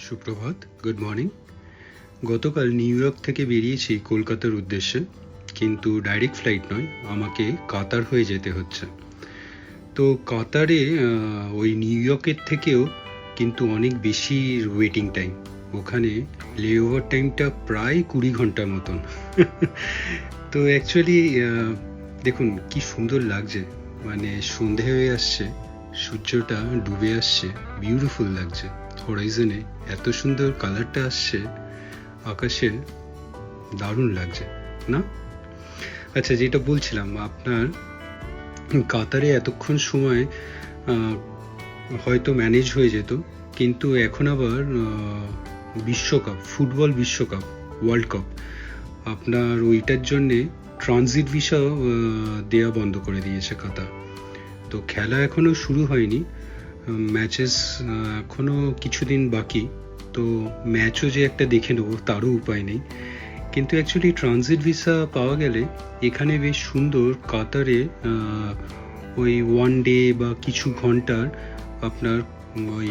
সুপ্রভাত, good morning. গতকাল new York থেকে বেরিয়েছি কলকাতার উদ্দেশ্যে, কিন্তু ডাইরেক্ট ফ্লাইট নয়, আমাকে কাতার হয়ে যেতে হচ্ছে। তো কাতারে ওই নিউ ইয়র্কের থেকেও কিন্তু অনেক বেশি ওয়েটিং টাইম। ওখানে লেওভার টাইমটা প্রায় 20 ঘন্টার মতন। তো অ্যাকচুয়ালি দেখুন কি সুন্দর লাগছে, মানে সন্ধে হয়ে আসছে, সূর্যটা ডুবে আসছে, বিউটিফুল লাগছে। হরাইজনে এত সুন্দর কালারটা আসছে আকাশে, দারুণ লাগছে না? আচ্ছা, যেটা বলছিলাম, আপনার কাতারে এতক্ষণ সময় হয়তো ম্যানেজ হয়ে যেত, কিন্তু এখন আবার বিশ্বকাপ, ফুটবল বিশ্বকাপ, ওয়ার্ল্ড কাপ, আপনার ওইটার জন্যে ট্রানজিট ভিসা দেয়া বন্ধ করে দিয়েছে কাতার। তো খেলা এখনও শুরু হয়নি, ম্যাচেস এখনও কিছুদিন বাকি। তো ম্যাচও যে একটা দেখে নেবো তারও উপায় নেই, কিন্তু অ্যাকচুয়ালি ট্রানজিট ভিসা পাওয়া গেলে এখানে বেশ সুন্দর কাতারে ওই ওয়ান ডে বা কিছু ঘন্টার আপনার ওই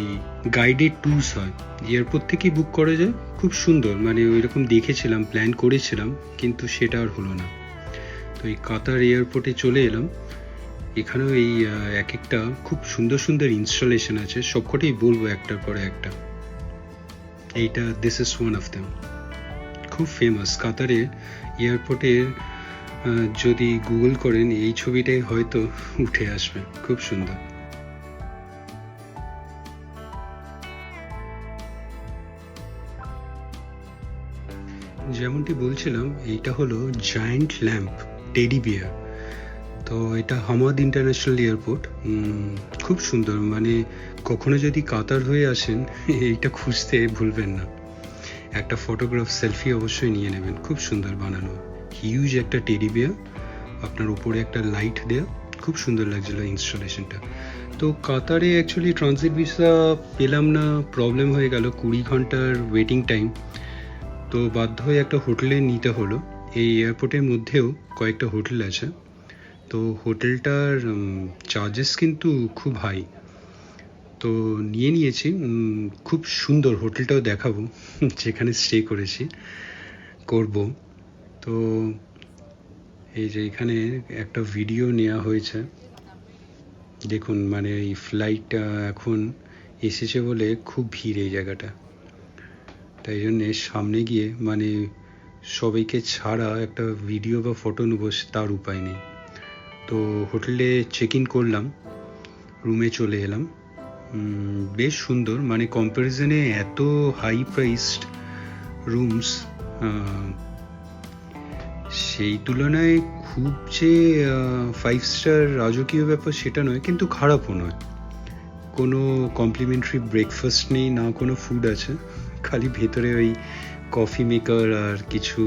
গাইডেড ট্যুরস হয়, এয়ারপোর্ট থেকেই বুক করা যায়, খুব সুন্দর। মানে ওই রকম দেখেছিলাম, প্ল্যান করেছিলাম, কিন্তু সেটা আর হলো না। তো এই কাতার এয়ারপোর্টে চলে এলাম। এখানেও এই এক একটা খুব সুন্দর সুন্দর ইনস্টলেশন আছে, সবকটাই বলবো একটার পরে একটা। এইটা this is one of them, খুব ফেমাস কাতারের এয়ারপোর্টের। যদি গুগল করেন এই ছবিটাই হয়তো উঠে আসবে, খুব সুন্দর। যেমনটি বলছিলাম, এইটা হলো জায়ান্ট ল্যাম্প টেডি বিয়ার। তো এটা হামাদ ইন্টারন্যাশনাল এয়ারপোর্ট, খুব সুন্দর। মানে কখনো যদি কাতার হয়ে আসেন এইটা খুঁজতে ভুলবেন না, একটা ফটোগ্রাফ সেলফি অবশ্যই নিয়ে নেবেন। খুব সুন্দর বানানো, হিউজ একটা টেডি বিয়ার, আপনার উপরে একটা লাইট দেয়া, খুব সুন্দর লাগছিল ইনস্টলেশনটা। তো কাতারে অ্যাকচুয়ালি ট্রানজিট ভিসা পেলাম না, প্রবলেম হয়ে গেল, 20 ঘন্টার ওয়েটিং টাইম। তো বাধ্য হয়ে একটা হোটেলে নিতে হলো। এই এয়ারপোর্টের মধ্যেও কয়েকটা হোটেল আছে, তো হোটেলটার চার্জেস কিন্তু খুব হাই। তো নিয়েছি, খুব সুন্দর হোটেলটাও দেখাবো যেখানে স্টে করব। তো এই যে এখানে একটা ভিডিও নেওয়া হয়েছে, দেখুন। মানে এই ফ্লাইটটা এখন এসেছে বলে খুব ভিড় এই জায়গাটা, তাই জন্যে সামনে গিয়ে মানে সবাইকে ছাড়া একটা ভিডিও বা ফটো নেবো, তার উপায় নেই। তো হোটেলে চেক ইন করলাম, রুমে চলে এলাম। বেশ সুন্দর, মানে কম্প্যারিজনে এত হাই প্রাইসড রুমস, সেই তুলনায় খুব যে 5 স্টার রাজকীয় ব্যাপার সেটা নয়, কিন্তু খারাপও নয়। কোনো কমপ্লিমেন্টারি ব্রেকফাস্ট নেই, না কোনো ফুড আছে, খালি ভেতরে ওই কফি মেকার আর কিছু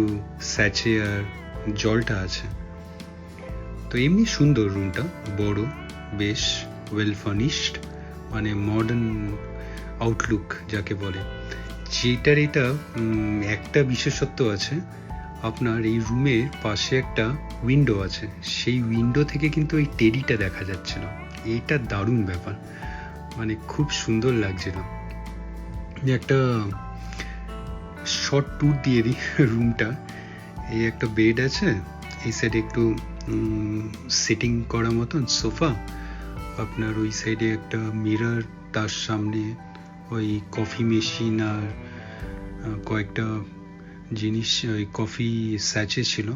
স্যাচে আর জলটা আছে। তো এমনি সুন্দর রুমটা, বড়, বেশ ওয়েল ফার্নিশড, মানে মডার্ন আউটলুক যাকে বলে। যেটার এটা একটা বিশেষত্ব আছে, আপনার এই রুমের পাশে একটা উইন্ডো আছে, সেই উইন্ডো থেকে কিন্তু ওই টেডিটা দেখা যাচ্ছিল। এইটা দারুণ ব্যাপার, মানে খুব সুন্দর লাগছিল। একটা শর্ট ট্যুর দিয়ে দিই রুমটা। এই একটা বেড আছে, এই সাইডে একটু সিটিং করার মতন সোফা, আপনার ওই সাইডে একটা মিরর, তার সামনে ওই কফি মেশিন আর কয়েকটা জিনিস, ওই কফি স্যাচে ছিল,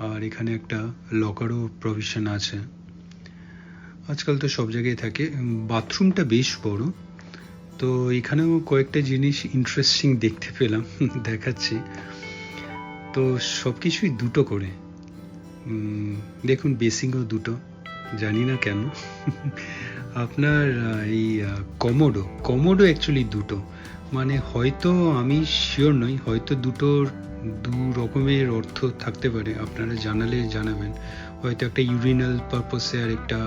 আর এখানে একটা লকারও প্রভিশন আছে, আজকাল তো সব জায়গায় থাকে। বাথরুমটা বেশ বড়। তো এখানেও কয়েকটা জিনিস ইন্টারেস্টিং দেখতে পেলাম, দেখাচ্ছি। তো সব কিছুই দুটো করে, দেখুন বেসিংও দুটো, জানি না কেন। আপনার এই কমোডো অ্যাকচুয়ালি দুটো, মানে হয়তো আমি শিওর নই, হয়তো দুটোর দু রকমের অর্থ থাকতে পারে, আপনারা জানালে জানাবেন। হয়তো একটা ইউরিনাল পারপাসে আর একটা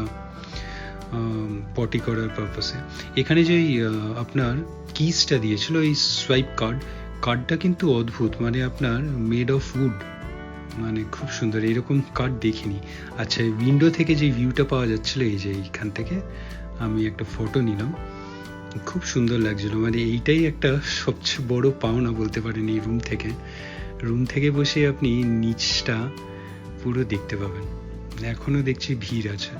পটি করার পারপাসে। এখানে যে আপনার কিসটা দিয়েছিল, এই সোয়াইপ কার্ডটা কিন্তু অদ্ভুত, মানে আপনার মেড অফ উড, মানে খুব সুন্দর, এরকম কার্ড দেখিনি। আচ্ছা, উইন্ডো থেকে যে ভিউটা পাওয়া যাচ্ছিল, এই যে এইখান থেকে আমি একটা ফটো নিলাম, খুব সুন্দর লাগছিল। মানে এইটাই একটা সবচেয়ে বড় পাওনা বলতে পারেন এই রুম থেকে বসে আপনি নিচটা পুরো দেখতে পাবেন। এখনো দেখছি ভিড় আছে।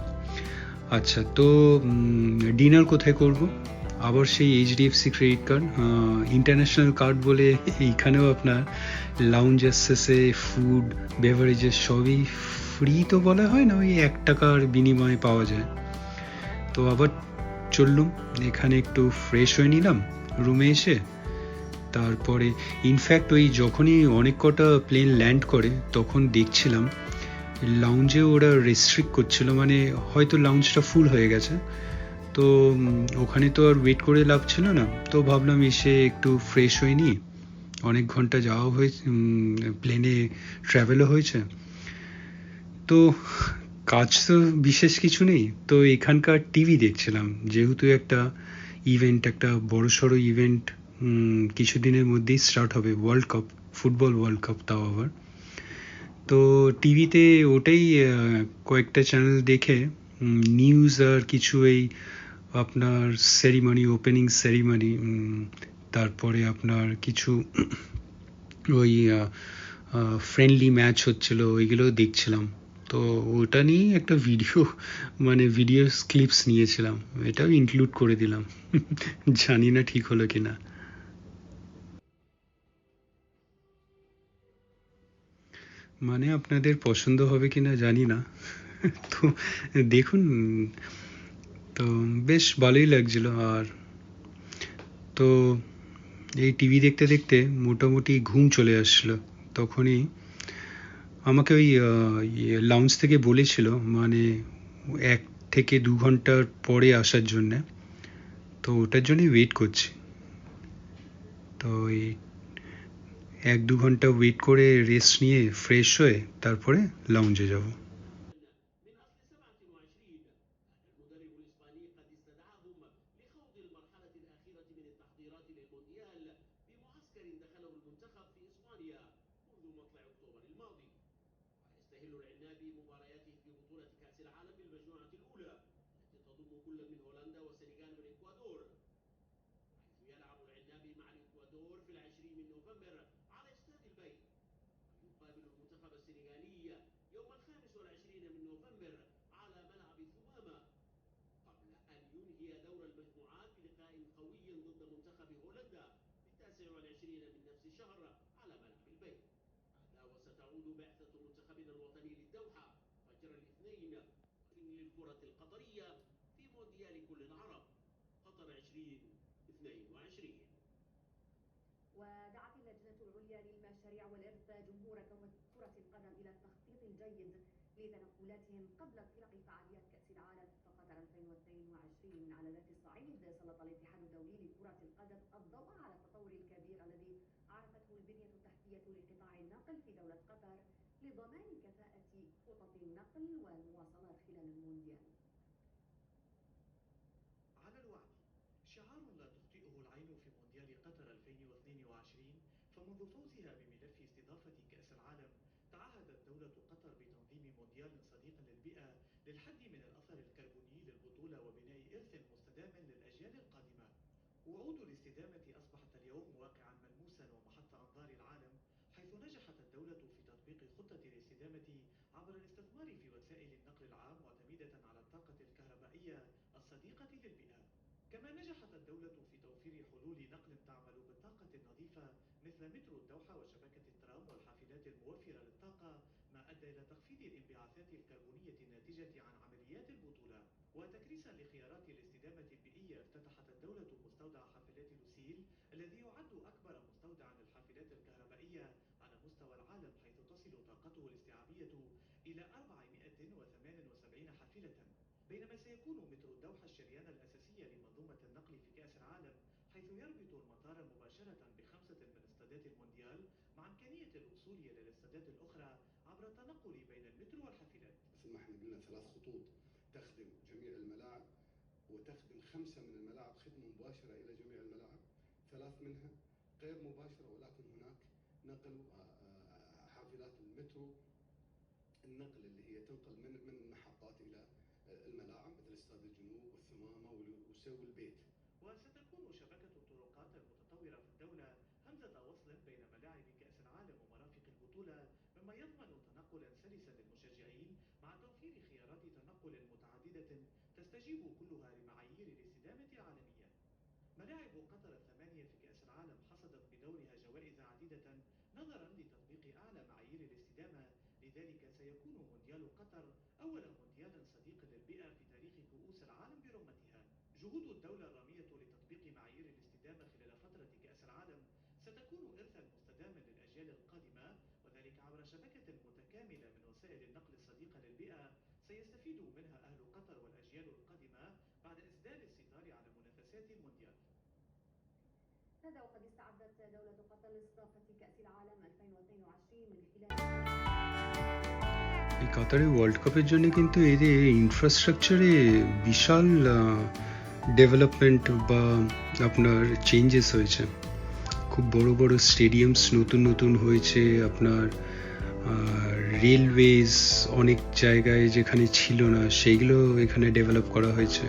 আচ্ছা, তো ডিনার কোথায় করব? আবার সেই HDFC credit card, international card বলে এইখানেও আপনার লাউঞ্জ অ্যাক্সেসে ফুড, বেভারেজেস সবই ফ্রি তো বলা হয় না, ওই 1 টাকার বিনিময়ে পাওয়া যায়। তো আবার চললুম, এখানে একটু ফ্রেশ হয়ে নিলাম রুমে এসে। তারপরে ইনফ্যাক্ট ওই যখনই অনেক কটা প্লেন ল্যান্ড করে তখন দেখছিলাম লাউঞ্জে ওরা রেস্ট্রিক্ট করছিল, মানে হয়তো লাউঞ্জটা ফুল হয়ে গেছে। তো ওখানে তো আর ওয়েট করে লাভ ছিল না, তো ভাবলাম এসে একটু ফ্রেশ হয়ে নিই। অনেক ঘন্টা যাওয়া হয়েছে, প্লেনে ট্রাভেলও হয়েছে। তো কাজ তো বিশেষ কিছু নেই, তো এখানকার টিভি দেখছিলাম, যেহেতু একটা ইভেন্ট, একটা বড়সড় ইভেন্ট কিছুদিনের মধ্যেই স্টার্ট হবে, world cup, football world cup তাও আবার। তো টিভিতে ওটাই কয়েকটা চ্যানেল দেখে নিউজ আর কিছু এই আপনার সেরিমনি, ওপেনিং সেরিমনি, তারপরে আপনার কিছু ওই ফ্রেন্ডলি ম্যাচ হচ্ছিল ওইগুলো দেখছিলাম। তো ওটা নিয়েই একটা ভিডিও, মানে ভিডিও ক্লিপস নিয়েছিলাম, এটাও ইনক্লুড করে দিলাম। জানি না ঠিক হলো কিনা। মানে আপনাদের পছন্দ হবে কিনা জানি না। তো দেখুন, তো বেশ ভালোই লাগছিল। আর তো এই টিভি দেখতে দেখতে মোটামুটি ঘুম চলে আসছিল। তখনই আমাকে ওই লাউঞ্জ থেকে বলেছিল, মানে 1 থেকে 2 ঘন্টার পরে আসার জন্যে। তো ওটার জন্যই ওয়েট করছি। তো এই 1-2 ঘন্টা ওয়েট করে রেস্ট নিয়ে ফ্রেশ হয়ে তারপরে লাউঞ্জে যাব। وستكون شبكة الطرقات المتطورة في الدولة همزة وصل بين ملاعب كأس العالم ومرافق البطولة، مما يضمن تنقلا سلسا للمشجعين مع توفير خيارات تنقل متعددة تستجيب كلها لمعايير الاستدامة العالمية. ملاعب قطر الثمانية في كأس العالم حصدت بدورها جوائز عديدة نظرا لتطبيق أعلى معايير الاستدامة، لذلك سيكون مونديال قطر أول مونديال صديق للبيئة في تاريخ كؤوس العالم برمتها. جهود الدولة الرامية لتطبيق معايير الاستدامة خلال فترة كأس العالم ستكون إرثا مستداما للأجيال القادمة، وذلك عبر شبكة متكاملة من وسائل النقل الصديقة للبيئة سيستفيد منها أهل قطر والأجيال القادمة بعد إسدال الستار على منافسات المونديال. هذا وقد استعدت دولة قطر لاستضافة كأس العالم 2022 من خلال এই কাতারে ওয়ার্ল্ড কাপের জন্য কিন্তু এদের ইনফ্রাস্ট্রাকচারে বিশাল ডেভেলপমেন্ট বা আপনার চেঞ্জেস হয়েছে। খুব বড় বড় স্টেডিয়ামস নতুন নতুন হয়েছে, আপনার রেলওয়েজ অনেক জায়গায় যেখানে ছিল না সেইগুলো এখানে ডেভেলপ করা হয়েছে।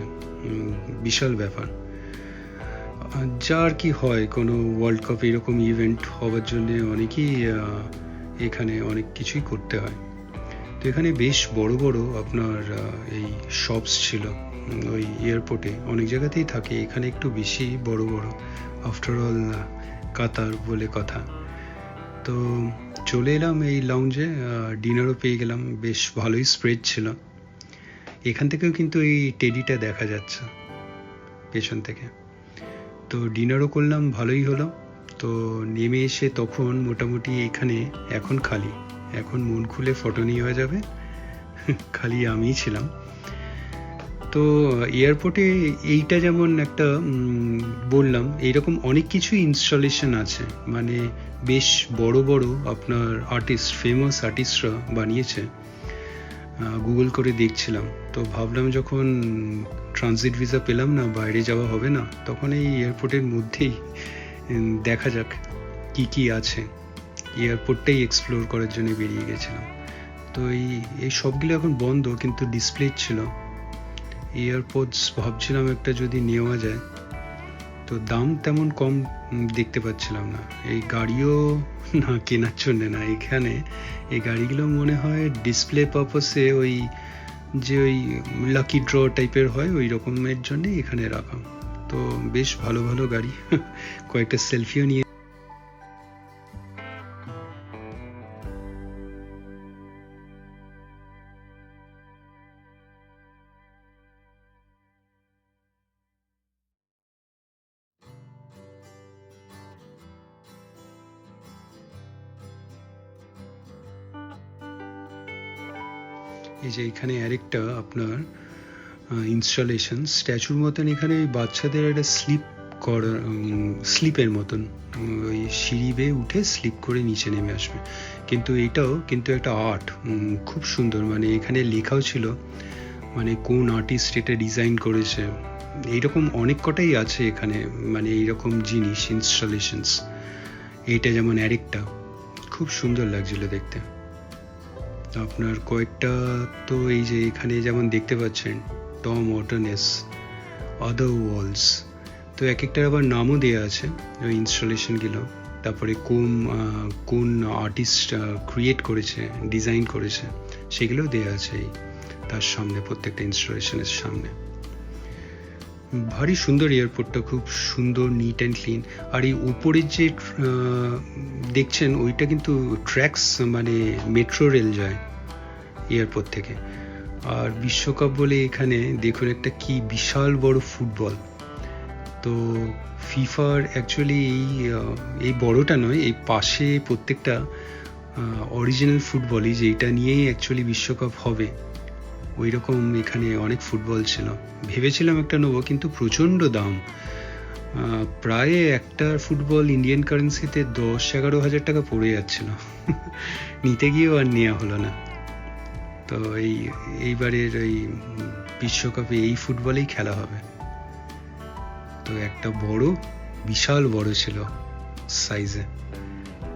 বিশাল ব্যাপার, যা আর কি হয় কোনো ওয়ার্ল্ড কাপ এরকম ইভেন্ট হওয়ার জন্য অনেকেই এখানে অনেক কিছুই করতে হয়। তো এখানে বেশ বড় বড় আপনার এই শপস ছিল ওই এয়ারপোর্টে, অনেক জায়গাতেই থাকে, এখানে একটু বেশি বড় বড়, আফটারঅল কাতার বলে কথা। তো চলে এলাম এই লাউঞ্জে, ডিনারও পেয়ে গেলাম, বেশ ভালোই স্প্রেড ছিল। এখান থেকেও কিন্তু এই টেডিটা দেখা যাচ্ছে পেছন থেকে। তো ডিনারও করলাম, ভালোই হলো। তো নেমে এসে তখন মোটামুটি এখানে এখন খালি, এখন মন খুলে ফটো নেওয়া যাবে, খালি আমিই ছিলাম। তো এয়ারপোর্টে এইটা যেমন একটা বললাম, এইরকম অনেক কিছু ইনস্টলেশন আছে, মানে বেশ বড় বড় আপনার আর্টিস্ট, ফেমাস আর্টিস্টরা বানিয়েছে। গুগল করে দেখছিলাম, তো ভাবলাম যখন ট্রানজিট ভিসা পেলাম না, বাইরে যাওয়া হবে না, তখন এই এয়ারপোর্টের মধ্যেই দেখা যাক কি কি আছে। এয়ারপোর্টটাই এক্সপ্লোর করার জন্য বেরিয়ে গেছিলাম। তো এই সবগুলো এখন বন্ধ, কিন্তু ডিসপ্লে ছিল এয়ারপোর্টস, ভাবছিলাম একটা যদি নেওয়া যায়, তো দাম তেমন কম দেখতে পাচ্ছিলাম না। এই গাড়িও না কেনার জন্য না, এখানে এই গাড়িগুলো মনে হয় ডিসপ্লে পারপাসে, ওই লাকি ড্র টাইপের হয় ওই রকমের জন্য এখানে রাখা। তো বেশ ভালো ভালো গাড়ি, কয়েকটা সেলফিও নিয়ে। এই যে এখানে আরেকটা আপনার ইনস্টলেশন স্ট্যাচুর মতন, এখানে ওই বাচ্চাদের একটা স্লিপের মতন ওই সিঁড়ি বেয়ে উঠে স্লিপ করে নিচে নেমে আসবে। কিন্তু এটাও কিন্তু একটা আর্ট, খুব সুন্দর। মানে এখানে লেখাও ছিল মানে কোন আর্টিস্ট এটা ডিজাইন করেছে। এইরকম অনেক কটাই আছে এখানে, মানে এইরকম জিনিস ইনস্টলেশনস। এইটা যেমন আরেকটা খুব সুন্দর লাগছিল দেখতে। আপনার কয়েকটা তো এই যে এখানে যেমন দেখতে পাচ্ছেন টম ওয়াটারনেস, আদার ওয়ালস, তো এক একটার আবার নামও দেওয়া আছে ওই ইনস্টলেশনগুলো। তারপরে কোন আর্টিস্ট ক্রিয়েট করেছে, ডিজাইন করেছে, সেগুলোও দেওয়া আছে তার সামনে, প্রত্যেকটা ইনস্টলেশনের সামনে। ভারী সুন্দর এয়ারপোর্টটা, খুব সুন্দর, নিট অ্যান্ড ক্লিন। আর এই উপরের যে দেখছেন ওইটা কিন্তু ট্র্যাকস, মানে মেট্রো রেল যায় এয়ারপোর্ট থেকে। আর বিশ্বকাপ বলে এখানে দেখুন একটা কি বিশাল বড় ফুটবল। তো ফিফার অ্যাকচুয়ালি এই বড়টা নয়, এই পাশে প্রত্যেকটা অরিজিনাল ফুটবলই, যেটা নিয়েই অ্যাকচুয়ালি বিশ্বকাপ হবে, ওই রকম এখানে অনেক ফুটবল ছিল। ভেবেছিলাম একটা নেবো, কিন্তু প্রচণ্ড দাম, প্রায় একটা ফুটবল ইন্ডিয়ান কারেন্সিতে 10-11 হাজার টাকা পড়ে যাচ্ছিল। নিতে গিয়েও আর নেওয়া হলো না। তো এইবারের এই বিশ্বকাপে এই ফুটবলেই খেলা হবে। তো একটা বড়, বিশাল বড় ছিল সাইজে,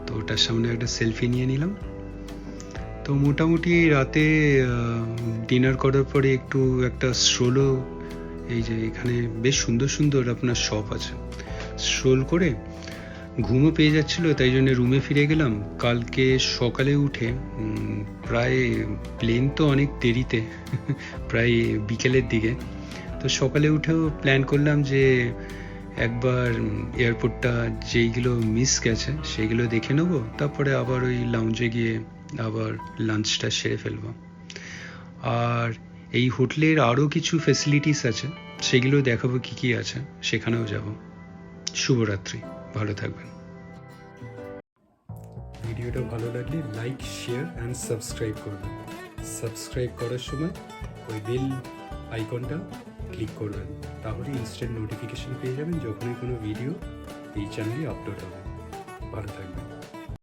তো ওটার সামনে একটা সেলফি নিয়ে নিলাম। তো মোটামুটি রাতে ডিনার করার পরে একটু একটা স্ট্রোলও এই যে এখানে বেশ সুন্দর সুন্দর আপনার শপ আছে। স্ট্রোল করে ঘুমও পেয়ে যাচ্ছিলো, তাই জন্য রুমে ফিরে গেলাম। কালকে সকালে উঠে প্রায় প্লেন তো অনেক দেরিতে প্রায় বিকেলের দিকে, তো সকালে উঠেও প্ল্যান করলাম যে একবার এয়ারপোর্টটা যেইগুলো মিস গেছে সেগুলো দেখে নেবো, তারপরে আবার ওই লাউঞ্জে গিয়ে আবার লাঞ্চটা সেরে ফেলবো। আর এই হোটেলের আরও কিছু ফেসিলিটিস আছে, সেগুলো দেখাবো কি কি আছে, সেখানেও যাব। শুভরাত্রি, ভালো থাকবেন। ভিডিওটা ভালো লাগলে লাইক, শেয়ার অ্যান্ড সাবস্ক্রাইব করবেন। সাবস্ক্রাইব করার সময় ওই বেল আইকনটা ক্লিক করবেন, তাহলে ইনস্ট্যান্ট নোটিফিকেশন পেয়ে যাবেন যখনই কোনো ভিডিও এই চ্যানেলে আপলোড হবে। ভালো থাকবেন।